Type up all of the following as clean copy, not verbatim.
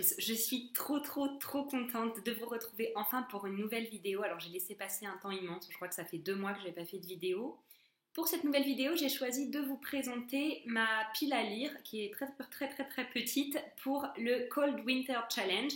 tous, je suis trop contente de vous retrouver enfin pour une nouvelle vidéo. Alors j'ai laissé passer un temps immense, je crois que ça fait 2 mois que je n'ai pas fait de vidéo. Pour cette nouvelle vidéo, j'ai choisi de vous présenter ma pile à lire qui est très petite pour le Cold Winter Challenge.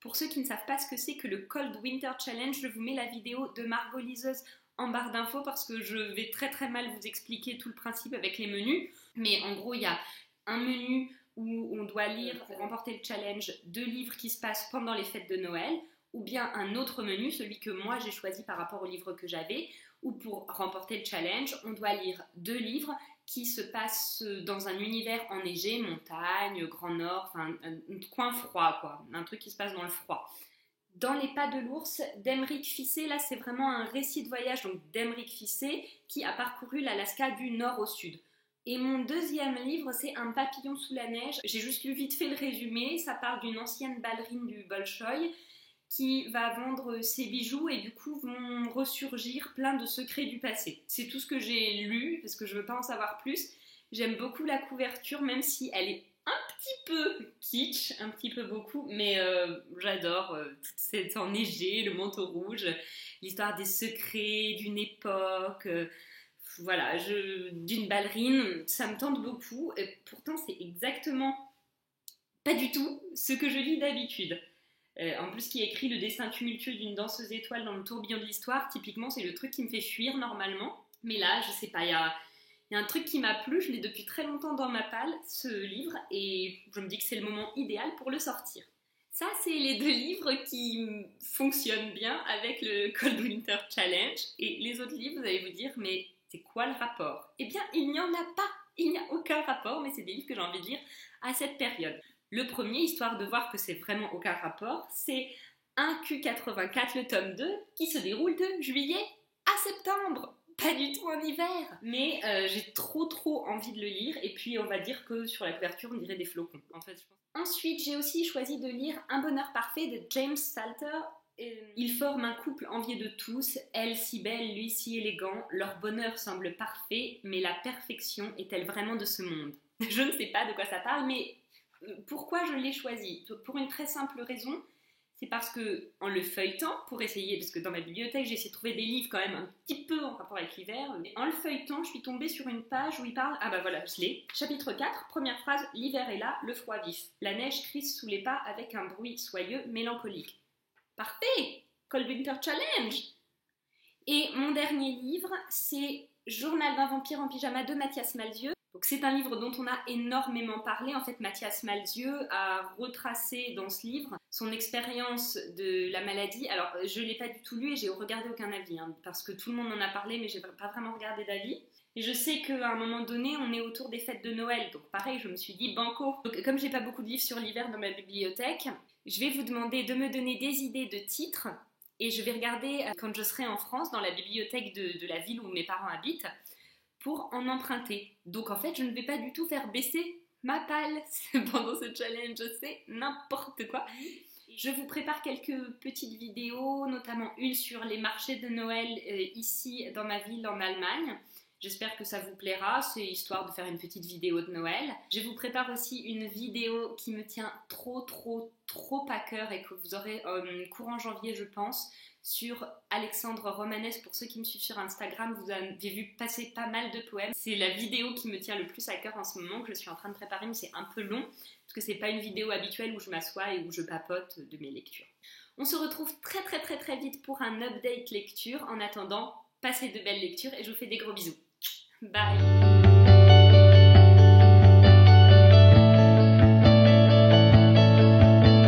Pour ceux qui ne savent pas ce que c'est que le Cold Winter Challenge, je vous mets la vidéo de Margot Liseuse en barre d'infos parce que je vais très mal vous expliquer tout le principe avec les menus. Mais en gros, il y a un menu où on doit lire pour remporter le challenge 2 livres qui se passent pendant les fêtes de Noël, ou bien un autre menu, celui que moi j'ai choisi par rapport au livre que j'avais, où pour remporter le challenge, on doit lire 2 livres qui se passent dans un univers enneigé, montagne, Grand Nord, enfin un coin froid quoi, un truc qui se passe dans le froid. Dans Les Pas de l'ours d'Emeric Fissé, là c'est vraiment un récit de voyage donc d'Emeric Fissé qui a parcouru l'Alaska du nord au sud. Et mon deuxième livre, c'est Un papillon sous la neige. J'ai juste lu vite fait le résumé. Ça parle d'une ancienne ballerine du Bolchoï qui va vendre ses bijoux et du coup vont ressurgir plein de secrets du passé. C'est tout ce que j'ai lu parce que je ne veux pas en savoir plus. J'aime beaucoup la couverture, même si elle est un petit peu kitsch, un petit peu beaucoup, mais j'adore tout cet enneigé, le manteau rouge, l'histoire des secrets d'une époque. Voilà, d'une ballerine, ça me tente beaucoup, et pourtant c'est exactement pas du tout ce que je lis d'habitude. En plus, qui écrit le destin tumultueux d'une danseuse étoile dans le tourbillon de l'histoire, typiquement c'est le truc qui me fait fuir normalement. Mais là, je sais pas, il y a un truc qui m'a plu, je l'ai depuis très longtemps dans ma palle, ce livre, et je me dis que c'est le moment idéal pour le sortir. Ça, c'est les 2 livres qui fonctionnent bien avec le Cold Winter Challenge, et les autres livres, vous allez vous dire, mais c'est quoi le rapport? Eh bien, il n'y en a pas, il n'y a aucun rapport, mais c'est des livres que j'ai envie de lire à cette période. Le premier, histoire de voir que c'est vraiment aucun rapport, c'est 1Q84, le tome 2, qui se déroule de juillet à septembre. Pas du tout en hiver, mais j'ai trop envie de le lire, et puis on va dire que sur la couverture on dirait des flocons, en fait, je pense. Ensuite, j'ai aussi choisi de lire Un bonheur parfait de James Salter. Ils forment un couple envié de tous, elle si belle, lui si élégant, leur bonheur semble parfait, mais la perfection est-elle vraiment de ce monde? Je ne sais pas de quoi ça parle, mais pourquoi je l'ai choisi? Pour une très simple raison, c'est parce que en le feuilletant, pour essayer, parce que dans ma bibliothèque j'ai essayé de trouver des livres quand même un petit peu en rapport avec l'hiver, mais en le feuilletant je suis tombée sur une page où il parle, ah bah voilà, je l'ai, chapitre 4, première phrase, l'hiver est là, le froid vif, la neige crisse sous les pas avec un bruit soyeux, mélancolique. Parfait! Cold Winter Challenge! Et mon dernier livre, c'est Journal d'un vampire en pyjama de Mathias Malzieu. Donc c'est un livre dont on a énormément parlé. En fait, Mathias Malzieu a retracé dans ce livre son expérience de la maladie. Alors, je ne l'ai pas du tout lu et j'ai regardé aucun avis, parce que tout le monde en a parlé, mais je n'ai pas vraiment regardé d'avis. Et je sais qu'à un moment donné, on est autour des fêtes de Noël. Donc pareil, je me suis dit banco. Donc comme j'ai pas beaucoup de livres sur l'hiver dans ma bibliothèque, je vais vous demander de me donner des idées de titres. Et je vais regarder quand je serai en France, dans la bibliothèque de la ville où mes parents habitent, pour en emprunter. Donc en fait, je ne vais pas du tout faire baisser ma palle pendant ce challenge, c'est n'importe quoi. Je vous prépare quelques petites vidéos, notamment une sur les marchés de Noël ici dans ma ville en Allemagne. J'espère que ça vous plaira, c'est histoire de faire une petite vidéo de Noël. Je vous prépare aussi une vidéo qui me tient trop à cœur et que vous aurez courant janvier je pense, sur Alexandre Romanès. Pour ceux qui me suivent sur Instagram, vous avez vu passer pas mal de poèmes. C'est la vidéo qui me tient le plus à cœur en ce moment, que je suis en train de préparer, mais c'est un peu long, parce que c'est pas une vidéo habituelle où je m'assois et où je papote de mes lectures. On se retrouve très vite pour un update lecture. En attendant, passez de belles lectures et je vous fais des gros bisous. Bye!